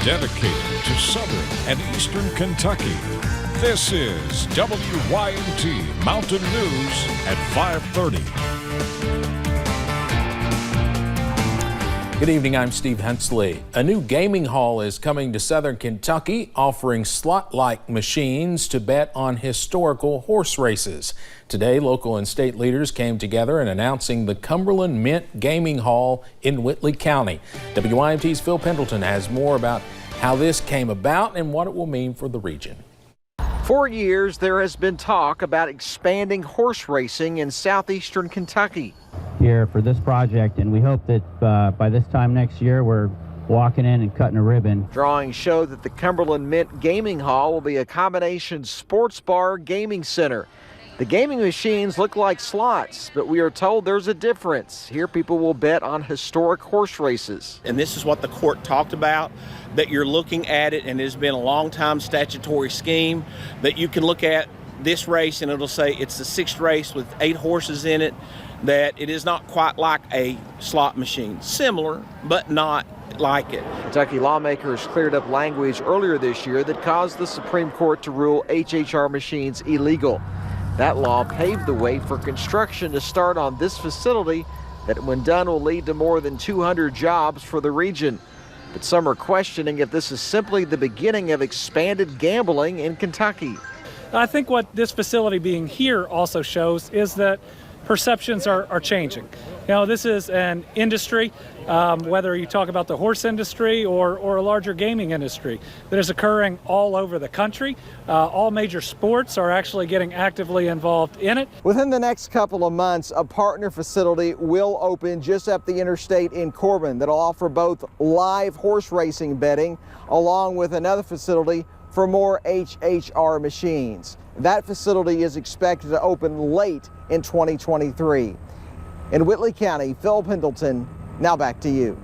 dedicated to southern and eastern Kentucky. This is WYMT Mountain News at 5:30. Good evening, I'm Steve Hensley. A new gaming hall is coming to southern Kentucky, offering slot-like machines to bet on historical horse races. Today, local and state leaders came together in announcing the Cumberland Mint Gaming Hall in Whitley County. WYMT's Phil Pendleton has more about how this came about and what it will mean for the region. For years, there has been talk about expanding horse racing in southeastern Kentucky. Here for this project, and we hope that by this time next year we're walking in and cutting a ribbon. Drawings show that the Cumberland Mint Gaming Hall will be a combination sports bar gaming center. The gaming machines look like slots, but we are told there's a difference. Here people will bet on historic horse races. And this is what the court talked about, that you're looking at it, and it's been a long time statutory scheme that you can look at this race and it'll say it's the 6th race with 8 horses in it, that it is not quite like a slot machine. Similar, but not like it. Kentucky lawmakers cleared up language earlier this year that caused the Supreme Court to rule HHR machines illegal. That law paved the way for construction to start on this facility that, when done, will lead to more than 200 jobs for the region. But some are questioning if this is simply the beginning of expanded gambling in Kentucky. I think what this facility being here also shows is that perceptions are changing. You know, this is an industry, whether you talk about the horse industry or a larger gaming industry, that is occurring all over the country. All major sports are actually getting actively involved in it. Within the next couple of months, a partner facility will open just up the interstate in Corbin that'll offer both live horse racing betting along with another facility for more HHR machines. That facility is expected to open late in 2023. In Whitley County, Phil Pendleton, now back to you.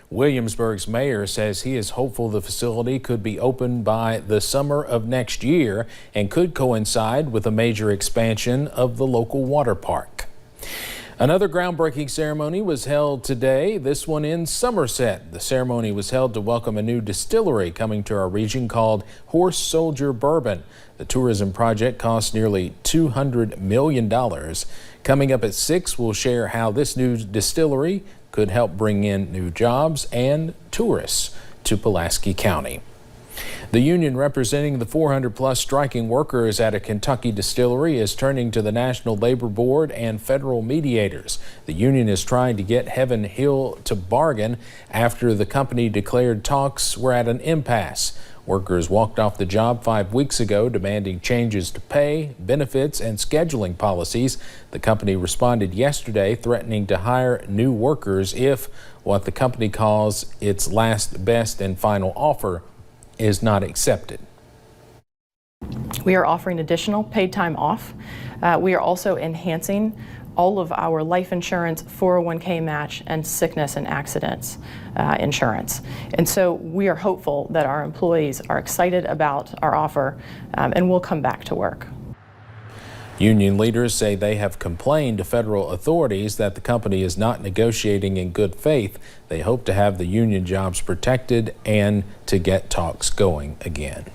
Williamsburg's mayor says he is hopeful the facility could be opened by the summer of next year and could coincide with a major expansion of the local water park. Another groundbreaking ceremony was held today, this one in Somerset. The ceremony was held to welcome a new distillery coming to our region called Horse Soldier Bourbon. The tourism project cost nearly $200 million. Coming up at 6, we'll share how this new distillery could help bring in new jobs and tourists to Pulaski County. The union representing the 400-plus striking workers at a Kentucky distillery is turning to the National Labor Board and federal mediators. The union is trying to get Heaven Hill to bargain after the company declared talks were at an impasse. Workers walked off the job 5 weeks ago demanding changes to pay, benefits, and scheduling policies. The company responded yesterday threatening to hire new workers if what the company calls its last, best, and final offer is not accepted. We are offering additional paid time off. We are also enhancing all of our life insurance, 401k match, and sickness and accidents insurance. And so we are hopeful that our employees are excited about our offer and will come back to work. Union leaders say they have complained to federal authorities that the company is not negotiating in good faith. They hope to have the union jobs protected and to get talks going again.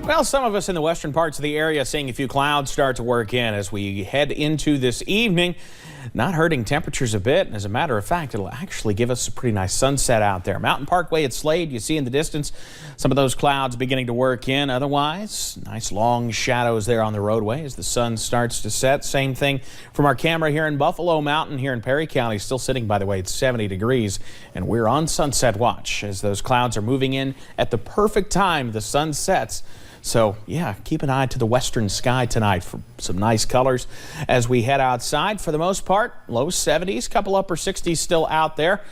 Well, some of us in the western parts of the area seeing a few clouds start to work in as we head into this evening. Not hurting temperatures a bit. As a matter of fact, it'll actually give us a pretty nice sunset out there. Mountain Parkway at Slade, you see in the distance some of those clouds beginning to work in. Otherwise, nice long shadows there on the roadway as the sun starts to set. Same thing from our camera here in Buffalo Mountain here in Perry County. Still sitting, by the way, at 70 degrees. And we're on sunset watch as those clouds are moving in at the perfect time the sun sets. So, yeah, keep an eye to the western sky tonight for some nice colors as we head outside. For the most part, low 70s, couple upper 60s still out there.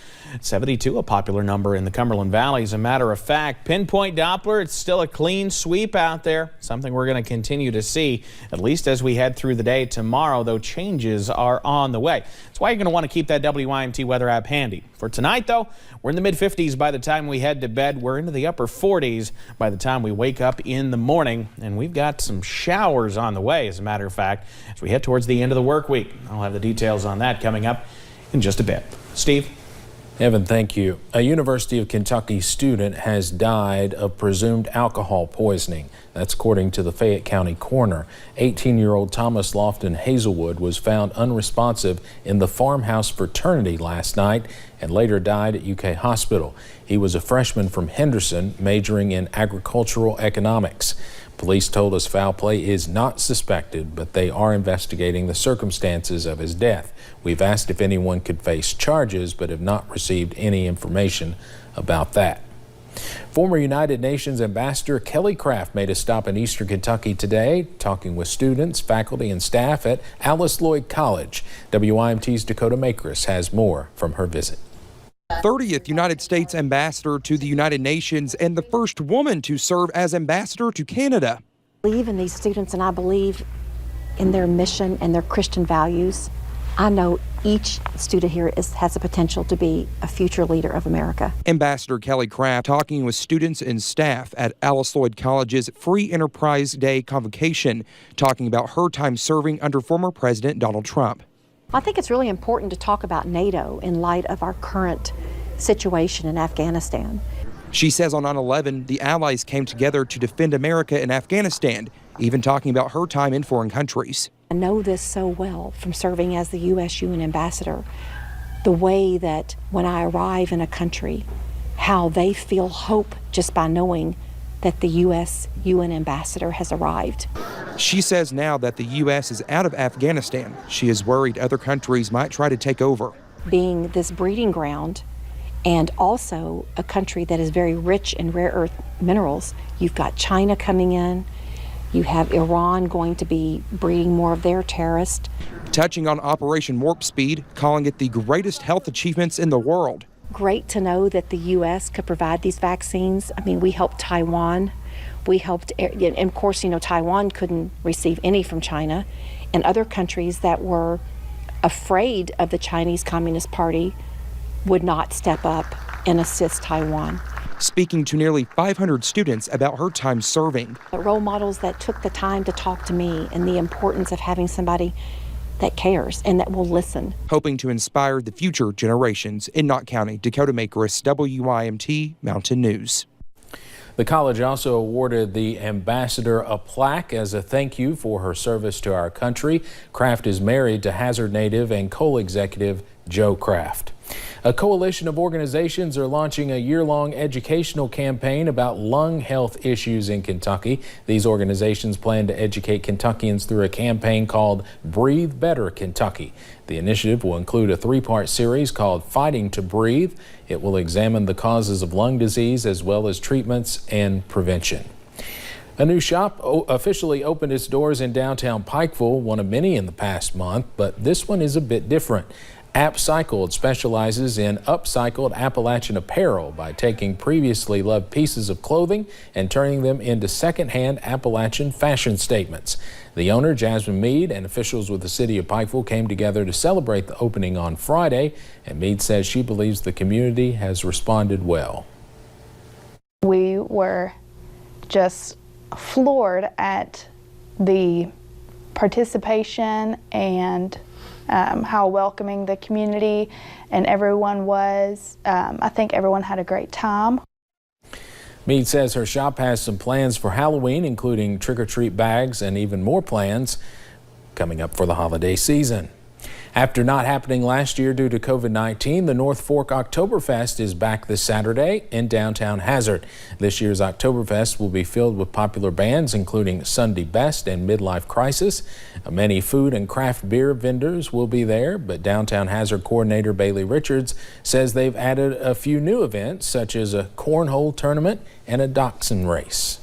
72, a popular number in the Cumberland Valley. As a matter of fact, pinpoint Doppler, it's still a clean sweep out there. Something we're going to continue to see, at least as we head through the day tomorrow, though changes are on the way. That's why you're going to want to keep that WYMT weather app handy. For tonight, though, we're in the mid-50s by the time we head to bed. We're into the upper 40s by the time we wake up in the morning. And we've got some showers on the way, as a matter of fact, as we head towards the end of the work week. I'll have the details on that coming up in just a bit. Steve? Evan, thank you. A University of Kentucky student has died of presumed alcohol poisoning. That's according to the Fayette County coroner. 18-year-old Thomas Lofton Hazelwood was found unresponsive in the farmhouse fraternity last night and later died at UK Hospital. He was a freshman from Henderson, majoring in agricultural economics. Police told us foul play is not suspected, but they are investigating the circumstances of his death. We've asked if anyone could face charges, but have not received any information about that. Former United Nations Ambassador Kelly Kraft made a stop in eastern Kentucky today, talking with students, faculty, and staff at Alice Lloyd College. WYMT's Dakota Makris has more from her visit. 30th United States Ambassador to the United Nations and the first woman to serve as ambassador to Canada. I believe in these students and I believe in their mission and their Christian values. I know each student here has the potential to be a future leader of America. Ambassador Kelly Kraft talking with students and staff at Alice Lloyd College's Free Enterprise Day convocation, talking about her time serving under former President Donald Trump. I think it's really important to talk about NATO in light of our current situation in Afghanistan. She says on 9/11, the Allies came together to defend America in Afghanistan, even talking about her time in foreign countries. I know this so well from serving as the U.S. UN ambassador, the way that when I arrive in a country, how they feel hope just by knowing that the U.S. UN ambassador has arrived. She says now that the U.S. is out of Afghanistan, she is worried other countries might try to take over. Being this breeding ground and also a country that is very rich in rare earth minerals, you've got China coming in, you have Iran going to be breeding more of their terrorists. Touching on Operation Warp Speed, calling it the greatest health achievements in the world. Great to know that the U.S. could provide these vaccines. I mean, we helped Taiwan. We helped, and of course, Taiwan couldn't receive any from China, and other countries that were afraid of the Chinese Communist Party would not step up and assist Taiwan. Speaking to nearly 500 students about her time serving. Role models that took the time to talk to me and the importance of having somebody that cares and that will listen. Hoping to inspire the future generations in Knott County. Dakota Makris, WYMT Mountain News. The college also awarded the ambassador a plaque as a thank you for her service to our country. Kraft is married to Hazard native and coal executive Joe Kraft. A coalition of organizations are launching a year-long educational campaign about lung health issues in Kentucky. These organizations plan to educate Kentuckians through a campaign called Breathe Better Kentucky. The initiative will include a three-part series called Fighting to Breathe. It will examine the causes of lung disease as well as treatments and prevention. A new shop officially opened its doors in downtown Pikeville, one of many in the past month, but this one is a bit different. Upcycled specializes in upcycled Appalachian apparel by taking previously loved pieces of clothing and turning them into secondhand Appalachian fashion statements. The owner, Jasmine Mead, and officials with the city of Pikeville came together to celebrate the opening on Friday, and Mead says she believes the community has responded well. We were just floored at the participation and how welcoming the community and everyone was. I think everyone had a great time. Mead says her shop has some plans for Halloween, including trick-or-treat bags and even more plans coming up for the holiday season. After not happening last year due to COVID-19, the North Fork Oktoberfest is back this Saturday in downtown Hazard. This year's Oktoberfest will be filled with popular bands including Sunday Best and Midlife Crisis. Many food and craft beer vendors will be there, but downtown Hazard coordinator Bailey Richards says they've added a few new events such as a cornhole tournament and a dachshund race.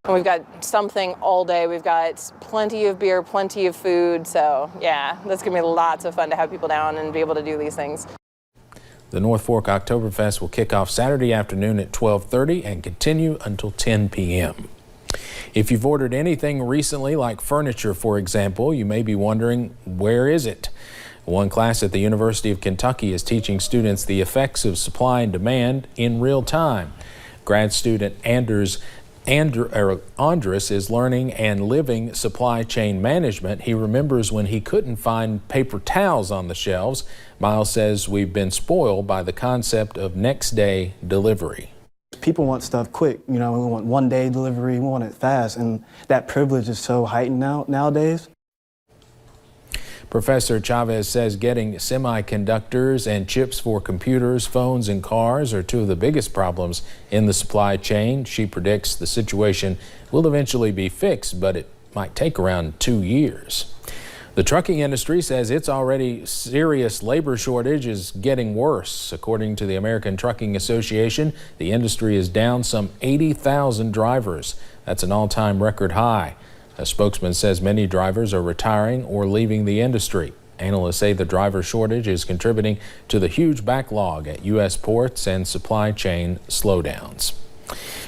We've got something all day. We've got plenty of beer, plenty of food. So yeah, that's gonna be lots of fun to have people down and be able to do these things. The North Fork Oktoberfest will kick off Saturday afternoon at 12:30 and continue until 10 p.m. If you've ordered anything recently, like furniture, for example, you may be wondering, where is it? One class at the University of Kentucky is teaching students the effects of supply and demand in real time. Grad student Anders Andrus is learning and living supply chain management. He remembers when he couldn't find paper towels on the shelves. Miles says we've been spoiled by the concept of next day delivery. People want stuff quick, you know, we want one-day delivery, we want it fast, and that privilege is so heightened nowadays. Professor Chavez says getting semiconductors and chips for computers, phones, and cars are two of the biggest problems in the supply chain. She predicts the situation will eventually be fixed, but it might take around 2 years. The trucking industry says its already serious labor shortage is getting worse. According to the American Trucking Association, the industry is down some 80,000 drivers. That's an all-time record high. A spokesman says many drivers are retiring or leaving the industry. Analysts say the driver shortage is contributing to the huge backlog at U.S. ports and supply chain slowdowns.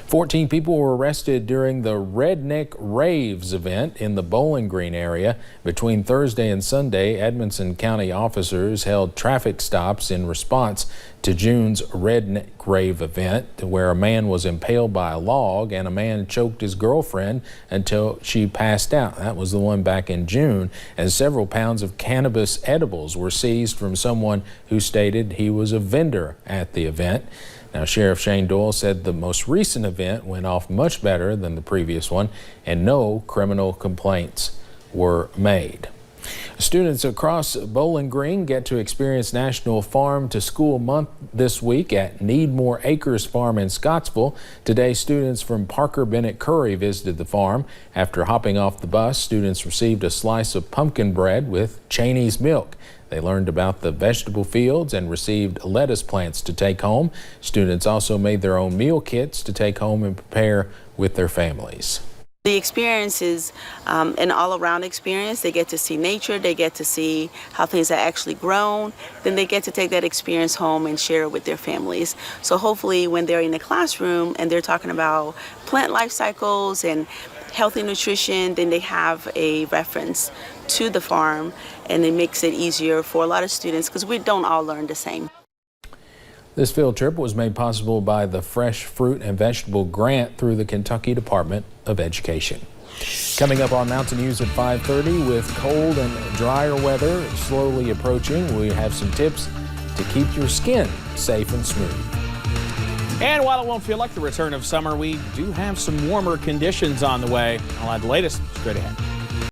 14 people were arrested during the Redneck Raves event in the Bowling Green area. Between Thursday and Sunday, Edmonson County officers held traffic stops in response to June's Redneck Rave event, where a man was impaled by a log and a man choked his girlfriend until she passed out. That was the one back in June. And several pounds of cannabis edibles were seized from someone who stated he was a vendor at the event. Now, Sheriff Shane Doyle said the most recent event went off much better than the previous one, and no criminal complaints were made. Students across Bowling Green get to experience National Farm to School Month this week at Need More Acres Farm in Scottsville. Today, students from Parker Bennett Curry visited the farm. After hopping off the bus, students received a slice of pumpkin bread with Cheney's milk. They learned about the vegetable fields and received lettuce plants to take home. Students also made their own meal kits to take home and prepare with their families. The experience is an all-around experience. They get to see nature, they get to see how things are actually grown, then they get to take that experience home and share it with their families. So hopefully when they're in the classroom and they're talking about plant life cycles and healthy nutrition, then they have a reference to the farm, and it makes it easier for a lot of students because we don't all learn the same. This field trip was made possible by the Fresh Fruit and Vegetable Grant through the Kentucky Department of Education. Coming up on Mountain News at 5:30, with cold and drier weather slowly approaching, we have some tips to keep your skin safe and smooth. And while it won't feel like the return of summer, we do have some warmer conditions on the way. I'll have the latest straight ahead.